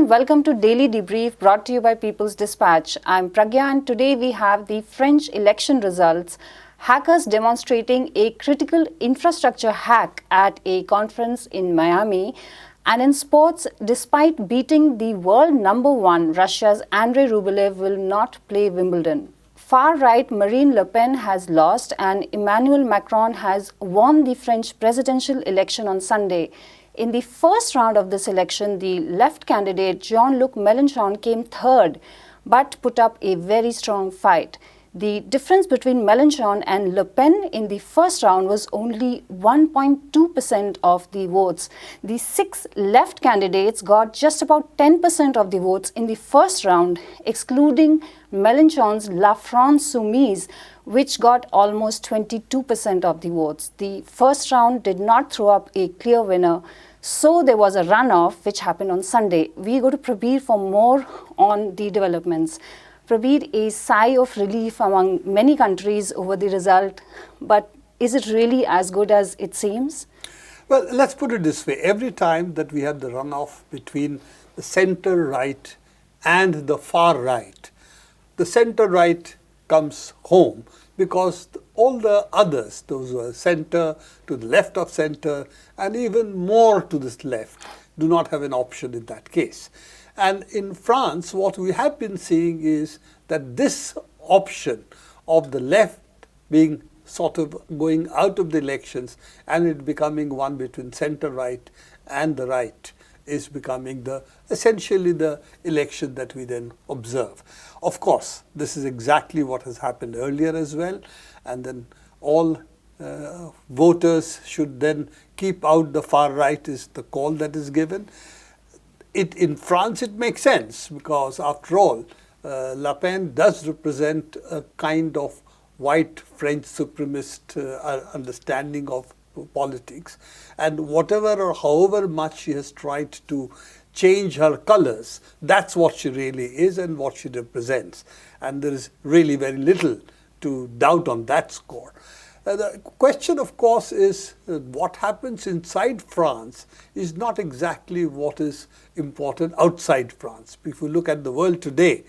and welcome to Daily Debrief brought to you by People's Dispatch. I'm Pragya and today we have the French election results, hackers demonstrating a critical infrastructure hack at a conference in Miami, and in sports, despite beating the world number one, Russia's Andrei Rublev will not play Wimbledon. Far-right Marine Le Pen has lost and Emmanuel Macron has won the French presidential election on Sunday. In the first round of this election, the left candidate Jean-Luc Mélenchon came third, but put up a very strong fight. The difference between Mélenchon and Le Pen in the first round was only 1.2% of the votes. The six left candidates got just about 10% of the votes in the first round, excluding Mélenchon's La France Soumise, which got almost 22% of the votes. The first round did not throw up a clear winner. So there was a runoff which happened on Sunday. We go to Prabir for more on the developments. Prabir, a sigh of relief among many countries over the result, but is it really as good as it seems? Well, let's put it this way. Every time that we have the runoff between the center-right and the far-right, the center-right comes home because all the others, those who are center, to the left of center, and even more to this left, do not have an option in that case. And in France, what we have been seeing is that this option of the left being sort of going out of the elections and it becoming one between center-right and the right is becoming essentially the election that we then observe. Of course, this is exactly what has happened earlier as well, and then all voters should then keep out the far right is the call that is given. In France it makes sense because after all, Le Pen does represent a kind of white French supremacist understanding of politics, and whatever or however much she has tried to change her colors, that's what she really is and what she represents, and there is really very little to doubt on that score. The question, of course, is what happens inside France is not exactly what is important outside France. If we look at the world today,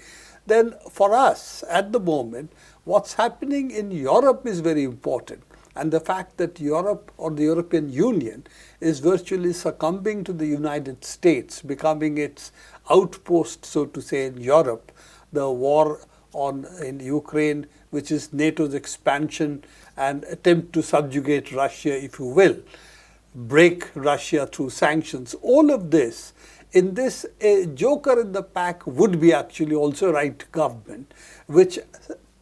then for us at the moment, what's happening in Europe is very important. And the fact that Europe or the European Union is virtually succumbing to the United States, becoming its outpost, so to say, in Europe, the war in Ukraine, which is NATO's expansion and attempt to subjugate Russia, if you will, break Russia through sanctions. All of this, in this, a joker in the pack would be actually also right government, which,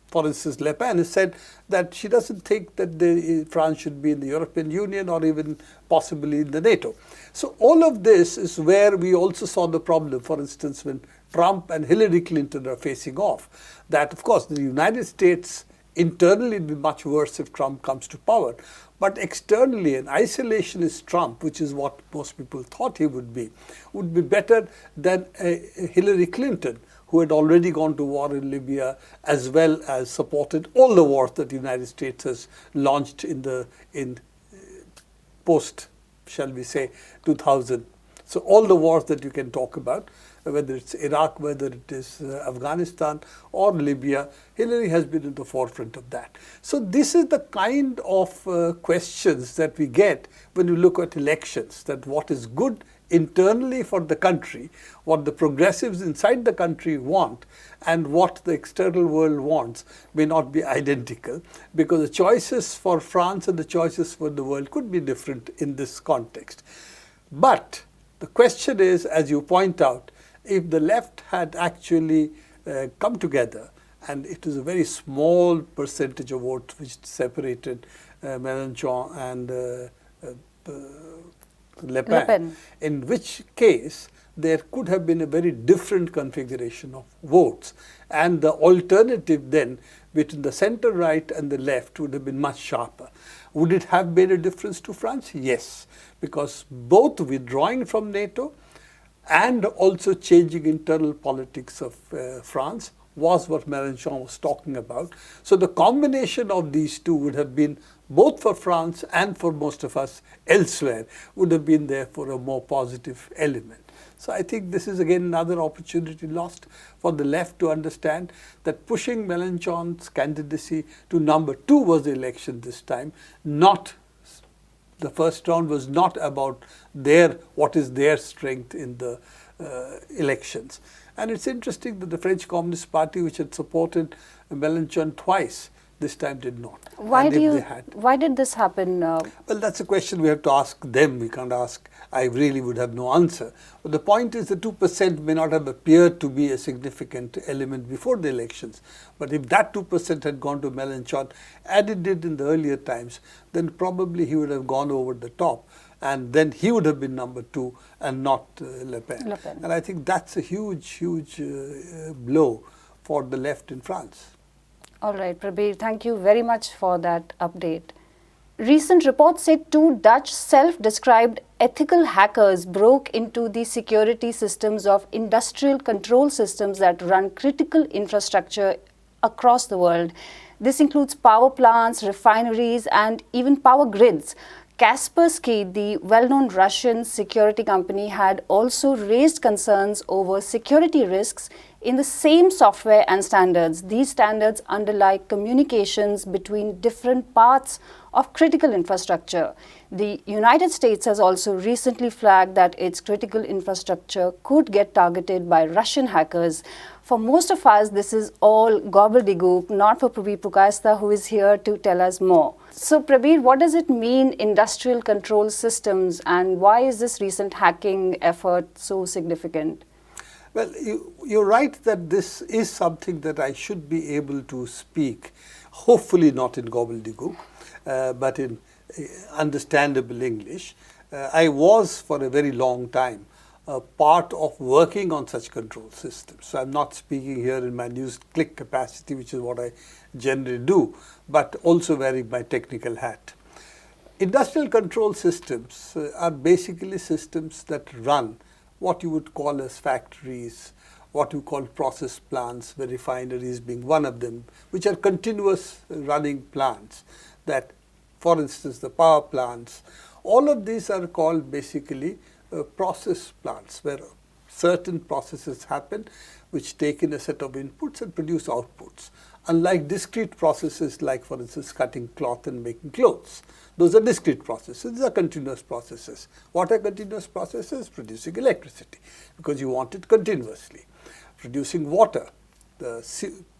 for instance, Le Pen has said that she doesn't think that France should be in the European Union or even possibly in the NATO. So all of this is where we also saw the problem, for instance, when Trump and Hillary Clinton are facing off. That, of course, the United States internally will be much worse if Trump comes to power. But externally, an isolationist Trump, which is what most people thought he would be better than Hillary Clinton, who had already gone to war in Libya, as well as supported all the wars that the United States has launched in post, shall we say, 2000. So all the wars that you can talk about, whether it's Iraq, whether it is Afghanistan or Libya, Hillary has been in the forefront of that. So this is the kind of questions that we get when you look at elections, that what is good internally for the country, what the progressives inside the country want, and what the external world wants may not be identical, because the choices for France and the choices for the world could be different in this context. But the question is, as you point out, if the left had actually come together, and it was a very small percentage of votes which separated Mélenchon and Le Pen, in which case there could have been a very different configuration of votes, and the alternative then between the center-right and the left would have been much sharper. Would it have made a difference to France? Yes, because both withdrawing from NATO and also changing internal politics of France was what Melenchon was talking about. So the combination of these two would have been, both for France and for most of us elsewhere, would have been there for a more positive element. So I think this is again another opportunity lost for the left to understand that pushing Melenchon's candidacy to number 2 was the election this time, not the first round was not about what is their strength in the elections. And it's interesting that the French Communist Party, which had supported Mélenchon twice, this time did not. Why did this happen? Well, that's a question we have to ask them. We can't ask. I really would have no answer. But the point is the 2% may not have appeared to be a significant element before the elections. But if that 2% had gone to Mélenchon, as it did in the earlier times, then probably he would have gone over the top. And then he would have been number 2 and not Le Pen. And I think that's a huge blow for the left in France. All right, Prabir, thank you very much for that update. Recent reports say 2 Dutch self-described ethical hackers broke into the security systems of industrial control systems that run critical infrastructure across the world. This includes power plants, refineries, and even power grids. Kaspersky, the well-known Russian security company, had also raised concerns over security risks in the same software and standards. These standards underlie communications between different parts of critical infrastructure. The United States has also recently flagged that its critical infrastructure could get targeted by Russian hackers. For most of us, this is all gobbledygook, not for Prabir Pukasta, who is here to tell us more. So Prabir, what does it mean, industrial control systems, and why is this recent hacking effort so significant? Well, you're right that this is something that I should be able to speak, hopefully not in gobbledygook, but in understandable English. I was for a very long time part of working on such control systems. So I'm not speaking here in my news click capacity, which is what I generally do, but also wearing my technical hat. Industrial control systems are basically systems that run what you would call as factories, what you call process plants, the refineries being one of them, which are continuous running plants that, for instance, the power plants, all of these are called basically process plants where certain processes happen which take in a set of inputs and produce outputs. Unlike discrete processes like, for instance, cutting cloth and making clothes. Those are discrete processes. These are continuous processes. What are continuous processes? Producing electricity, because you want it continuously. Producing water,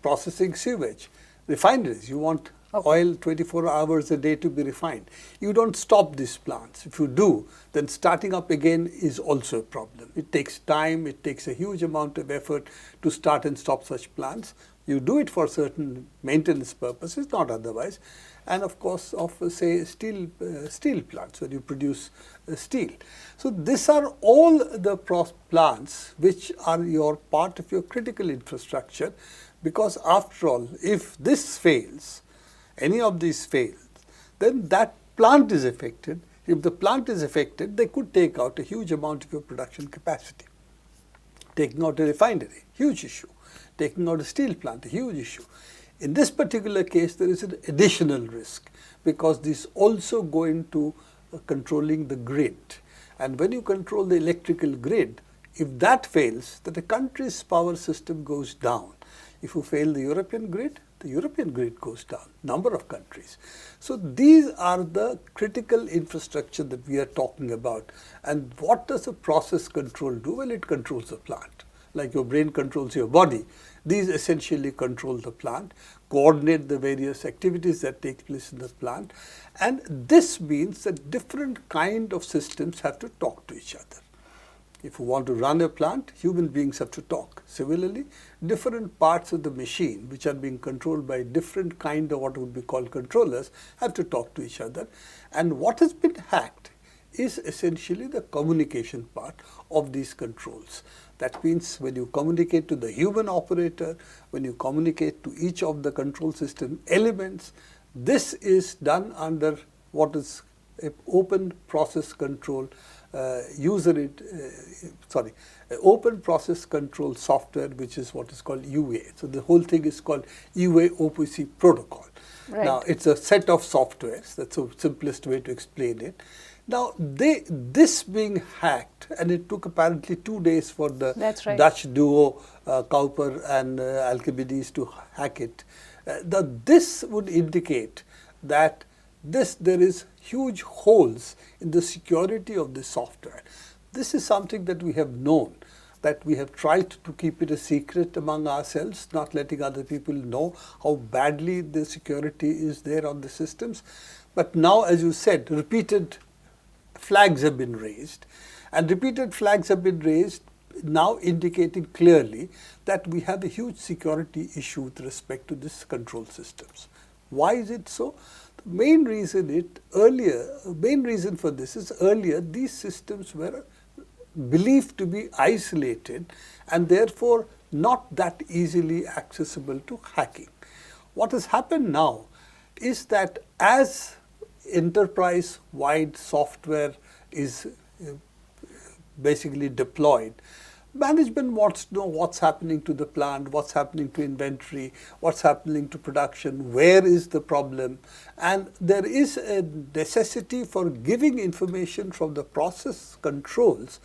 processing sewage, refineries. You want oil 24 hours a day to be refined. You don't stop these plants. If you do, then starting up again is also a problem. It takes time, it takes a huge amount of effort to start and stop such plants. You do it for certain maintenance purposes, not otherwise. And of course, of say steel plants where you produce steel. So these are all the plants which are your part of your critical infrastructure, because after all, if this fails, any of these fails, then that plant is affected. If the plant is affected, they could take out a huge amount of your production capacity. Taking out a refinery, huge issue. Taking out a steel plant, a huge issue. In this particular case, there is an additional risk because these also go into controlling the grid. And when you control the electrical grid, if that fails, then the country's power system goes down. If you fail the European grid goes down, number of countries. So these are the critical infrastructure that we are talking about. And what does a process control do? Well, it controls the plant. Like your brain controls your body. These essentially control the plant, coordinate the various activities that take place in the plant. And this means that different kind of systems have to talk to each other. If you want to run a plant, human beings have to talk. Similarly, different parts of the machine which are being controlled by different kind of what would be called controllers have to talk to each other. And what has been hacked is essentially the communication part of these controls. That means when you communicate to the human operator, when you communicate to each of the control system elements, this is done under what is an open process control open process control software, which is what is called UA. So the whole thing is called UA OPC protocol. Right. Now it's a set of softwares. That's the simplest way to explain it. Now this being hacked, and it took apparently 2 days for the Dutch duo Cowper and Alcibiades to hack it. This would indicate that there is huge holes in the security of this software. This is something that we have known, that we have tried to keep it a secret among ourselves, not letting other people know how badly the security is there on the systems. But now, as you said, repeated flags have been raised, and repeated flags have been raised now indicating clearly that we have a huge security issue with respect to these control systems. Why is it so? The main reason for this is earlier these systems were believed to be isolated and therefore not that easily accessible to hacking. What has happened now is that as enterprise-wide software is basically deployed, management wants to know what's happening to the plant, what's happening to inventory, what's happening to production, where is the problem, and there is a necessity for giving information from the process controls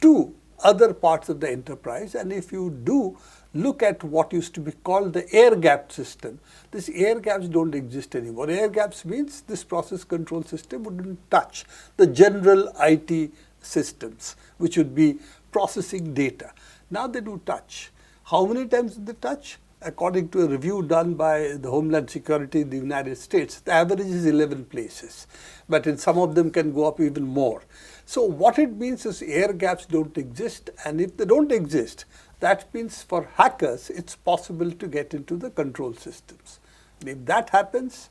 to other parts of the enterprise. And if you do look at what used to be called the air-gapped system, these air gaps don't exist anymore. Air gaps means this process control system wouldn't touch the general IT systems, which would be processing data. Now they do touch. How many times do they touch? According to a review done by the Homeland Security in the United States, the average is 11 places, but in some of them can go up even more. So what it means is air gaps don't exist, and if they don't exist, that means for hackers it's possible to get into the control systems. And if that happens,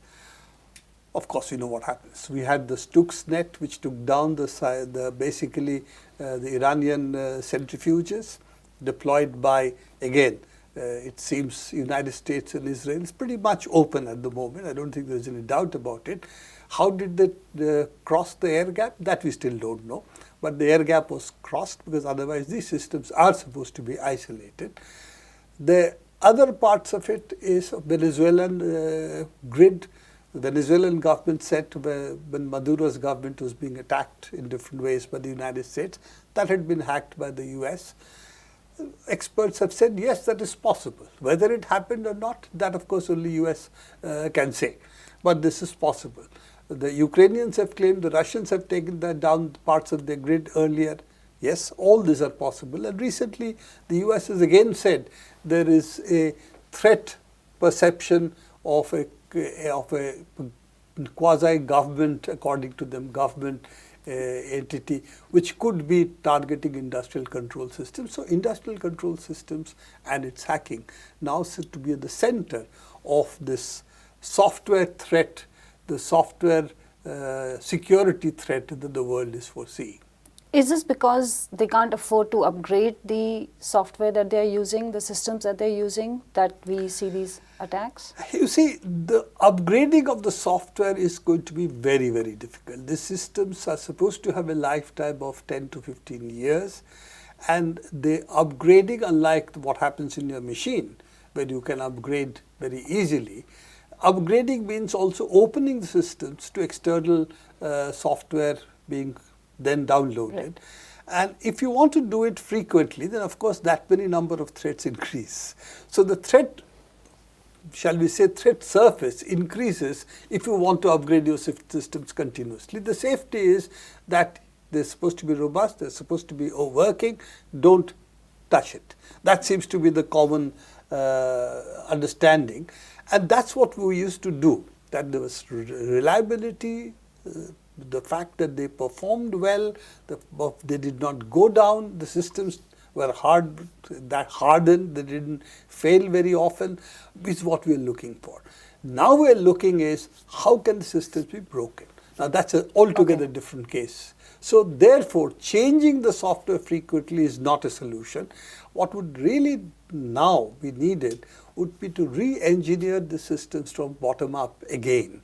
of course, you know what happens. We had the Stuxnet, which took down the Iranian centrifuges deployed by, again, it seems United States and Israel. It's pretty much open at the moment. I don't think there's any doubt about it. How did they cross the air gap? That we still don't know. But the air gap was crossed because otherwise these systems are supposed to be isolated. The other parts of it is Venezuelan grid. The Venezuelan government said when Maduro's government was being attacked in different ways by the United States, that had been hacked by the US. Experts have said, yes, that is possible. Whether it happened or not, that of course only US can say. But this is possible. The Ukrainians have claimed, the Russians have taken down parts of their grid earlier. Yes, all these are possible. And recently, the US has again said there is a threat perception of a quasi-government, according to them, government entity, which could be targeting industrial control systems. So industrial control systems and its hacking now sit to be at the center of this software threat, the software security threat that the world is foreseeing. Is this because they can't afford to upgrade the software that they're using, the systems that they're using, that we see these attacks? You see, the upgrading of the software is going to be very, very difficult. The systems are supposed to have a lifetime of 10 to 15 years, and the upgrading, unlike what happens in your machine, where you can upgrade very easily, upgrading means also opening the systems to external software being then downloaded. Right. And if you want to do it frequently, then of course that many number of threats increase. So the threat, shall we say, threat surface increases if you want to upgrade your systems continuously. The safety is that they're supposed to be robust, they're supposed to be working, don't touch it. That seems to be the common understanding. And that's what we used to do, that there was reliability, the fact that they performed well, they did not go down, the systems were hardened, they didn't fail very often, is what we are looking for. Now we are looking is, how can the systems be broken? Now that's an altogether different case. So therefore, changing the software frequently is not a solution. What would really now be needed would be to re-engineer the systems from bottom up again,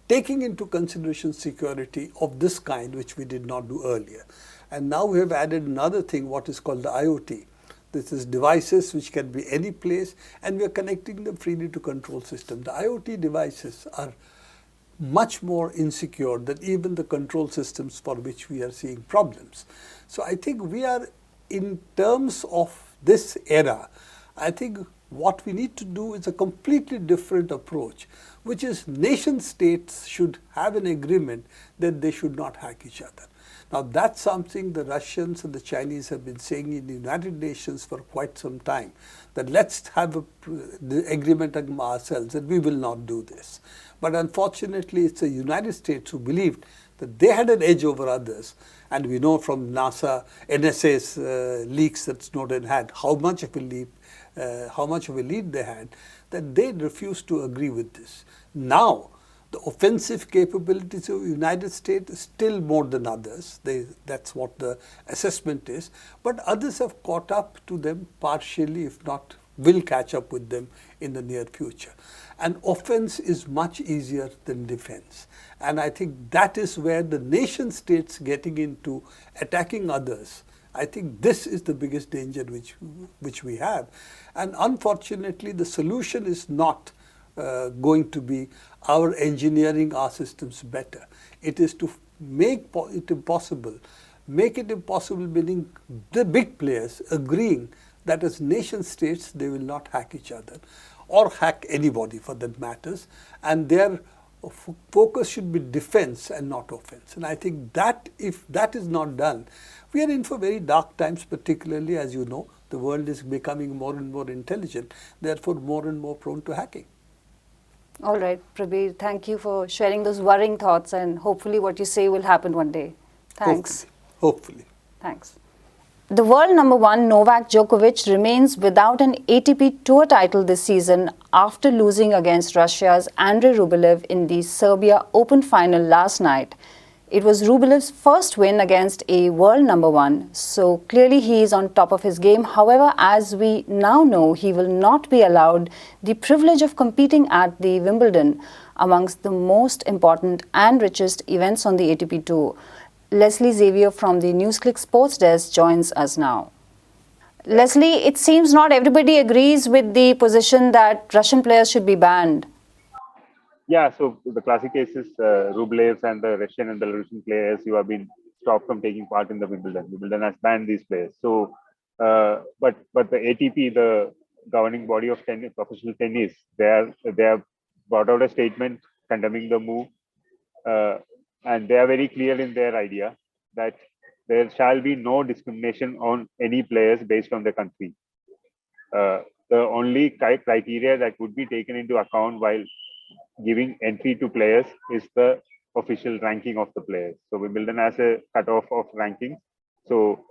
taking into consideration security of this kind, which we did not do earlier. And now we have added another thing, what is called the IoT. This is devices which can be any place, and we are connecting them freely to control system. The IoT devices are much more insecure than even the control systems for which we are seeing problems. So I think we are, in terms of this era, I think what we need to do is a completely different approach, which is nation states should have an agreement that they should not hack each other. Now that's something the Russians and the Chinese have been saying in the United Nations for quite some time, that let's have the agreement among ourselves that we will not do this. But unfortunately, it's the United States who believed that they had an edge over others. And we know from NSA's leaks that Snowden had how much of a lead they had, that they refused to agree with this. Now, the offensive capabilities of the United States is still more than others. That's what the assessment is. But others have caught up to them partially, if not will catch up with them in the near future. And offense is much easier than defense. And I think that is where the nation states getting into attacking others, I think this is the biggest danger which we have. And unfortunately, the solution is not going to be our engineering our systems better. It is to make it impossible. Make it impossible meaning the big players agreeing that as nation states they will not hack each other or hack anybody for that matters, and their focus should be defense and not offense. And I think that if that is not done, we are in for very dark times, particularly as you know, the world is becoming more and more intelligent, therefore more and more prone to hacking. All right, Prabir, thank you for sharing those worrying thoughts, and hopefully what you say will happen one day. Thanks. Hopefully. Thanks. The world number one Novak Djokovic remains without an ATP Tour title this season after losing against Russia's Andrei Rublev in the Serbia Open final last night. It was Rublev's first win against a world number one, so clearly he is on top of his game. However, as we now know, he will not be allowed the privilege of competing at the Wimbledon, amongst the most important and richest events on the ATP Tour. Leslie Xavier from the NewsClick Sports Desk joins us now. Leslie, it seems not everybody agrees with the position that Russian players should be banned. Yeah, so the classic case is Rublev and the Russian and Belarusian players who have been stopped from taking part in the Wimbledon. Wimbledon has banned these players. So, but the ATP, the governing body of tennis, professional tennis, they have brought out a statement condemning the move. And they are very clear in their idea that there shall be no discrimination on any players based on their country. The only criteria that would be taken into account while giving entry to players is the official ranking of the players. So Wimbledon has a cutoff of rankings. So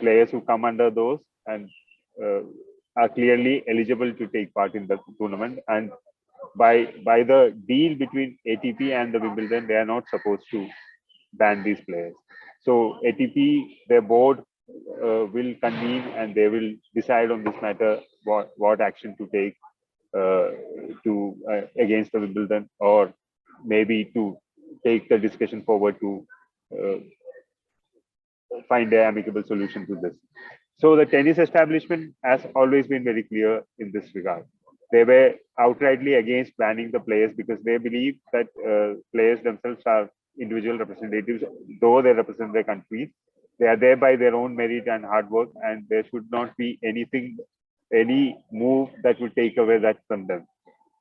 players who come under those and are clearly eligible to take part in the tournament, and by the deal between ATP and the Wimbledon, they are not supposed to ban these players. So ATP, their board will convene and they will decide on this matter what action to take against the Wimbledon, or maybe to take the discussion forward to find an amicable solution to this. So the tennis establishment has always been very clear in this regard. They were outrightly against banning the players because they believe that players themselves are individual representatives, though they represent their countries. They are there by their own merit and hard work, and there should not be any move that would take away that from them.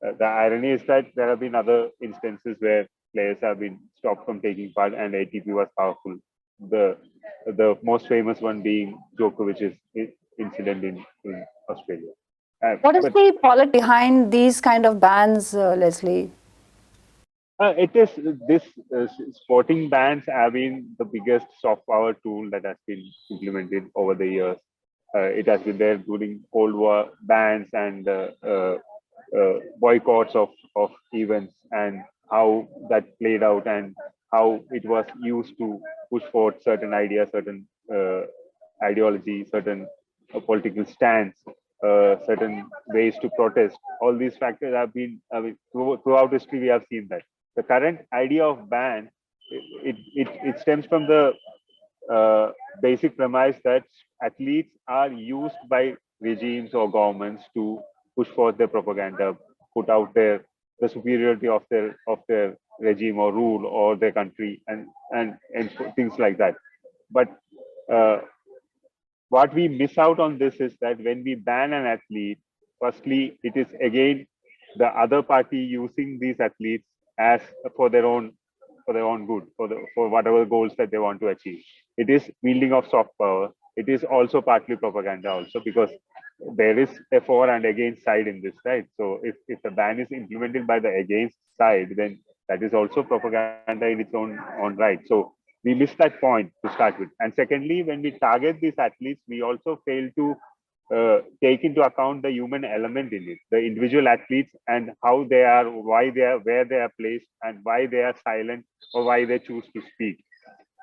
The irony is that there have been other instances where players have been stopped from taking part and ATP was powerful. The most famous one being Djokovic's incident in Australia. What is the politics behind these kind of bans, Leslie? It is this sporting bans have been the biggest soft power tool that has been implemented over the years. It has been there during Cold War bans and boycotts of events, and how that played out and how it was used to push forward certain ideas, certain ideology, certain political stance, certain ways to protest. All these factors have been, throughout history, we have seen that. the current idea of ban, it stems from the basic premise that athletes are used by regimes or governments to push forth their propaganda, put out the superiority of their regime or rule or their country, and things like that. But what we miss out on this is that when we ban an athlete, firstly, it is again the other party using these athletes as for their own good, for whatever goals that they want to achieve. It is wielding of soft power. It is also partly propaganda also, because there is a for and against side in this, right? So if the ban is implemented by the against side, then that is also propaganda in its own right. So we miss that point to start with. And secondly, when we target these athletes, we also fail to take into account the human element in it, the individual athletes and how they are, why they are, where they are placed, and why they are silent or why they choose to speak.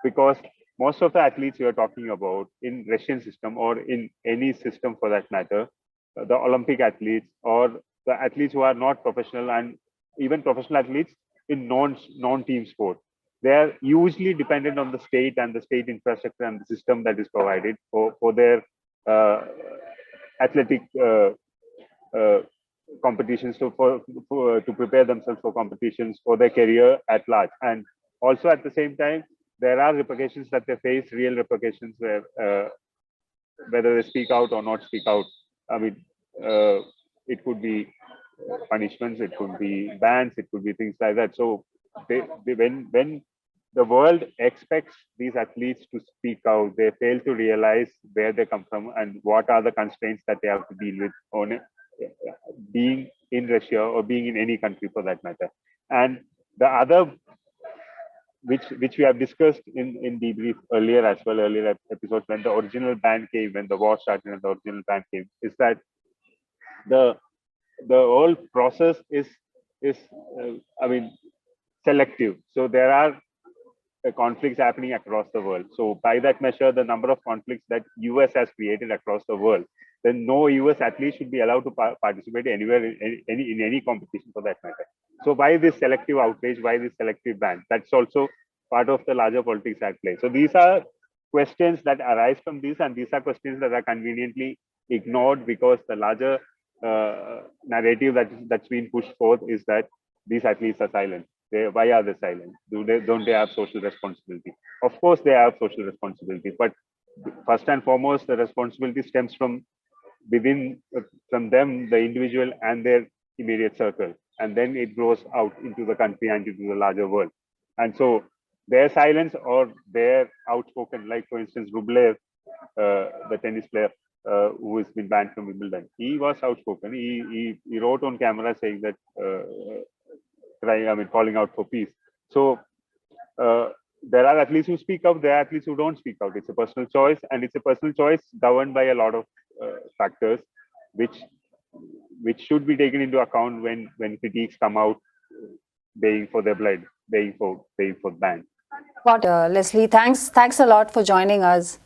Because most of the athletes we are talking about in Russian system or in any system for that matter, the Olympic athletes or the athletes who are not professional and even professional athletes in non-team sport, they are usually dependent on the state and the state infrastructure and the system that is provided for their athletic competitions to prepare themselves for competitions for their career at large. And also at the same time, there are repercussions that they face, real repercussions, where whether they speak out or not speak out. I mean, it could be punishments, it could be bans, it could be things like that. So when the world expects these athletes to speak out, they fail to realize where they come from and what are the constraints that they have to deal with on it, being in Russia or being in any country for that matter. And the other, which we have discussed in debrief earlier as well, earlier episodes, when the original ban came, when the war started and the original ban came, is that the whole process is I mean, selective. So there are conflicts happening across the world. So by that measure, the number of conflicts that US has created across the world, then no US athlete should be allowed to participate anywhere in any competition for that matter. So why this selective outrage? Why this selective ban? That's also part of the larger politics at play. So these are questions that arise from this, and these are questions that are conveniently ignored because the larger narrative that's been pushed forth is that these athletes are silent. Why are they silent? Don't they have social responsibility? Of course, they have social responsibility, but first and foremost, the responsibility stems from within, from them, the individual and their immediate circle, and then it grows out into the country and into the larger world. And so, their silence or their outspoken, like for instance, Rublev, the tennis player who has been banned from Wimbledon, he was outspoken. He wrote on camera saying that. Calling out for peace. So there are athletes who speak out, there are athletes who don't speak out. It's a personal choice, and it's a personal choice governed by a lot of factors, which should be taken into account when critiques come out, baying for their blood, baying for ban. Leslie, thanks a lot for joining us.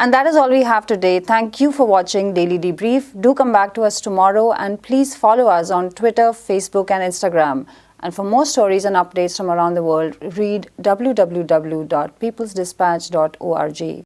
And that is all we have today. Thank you for watching Daily Debrief. Do come back to us tomorrow, and please follow us on Twitter, Facebook and Instagram. And for more stories and updates from around the world, read www.peoplesdispatch.org.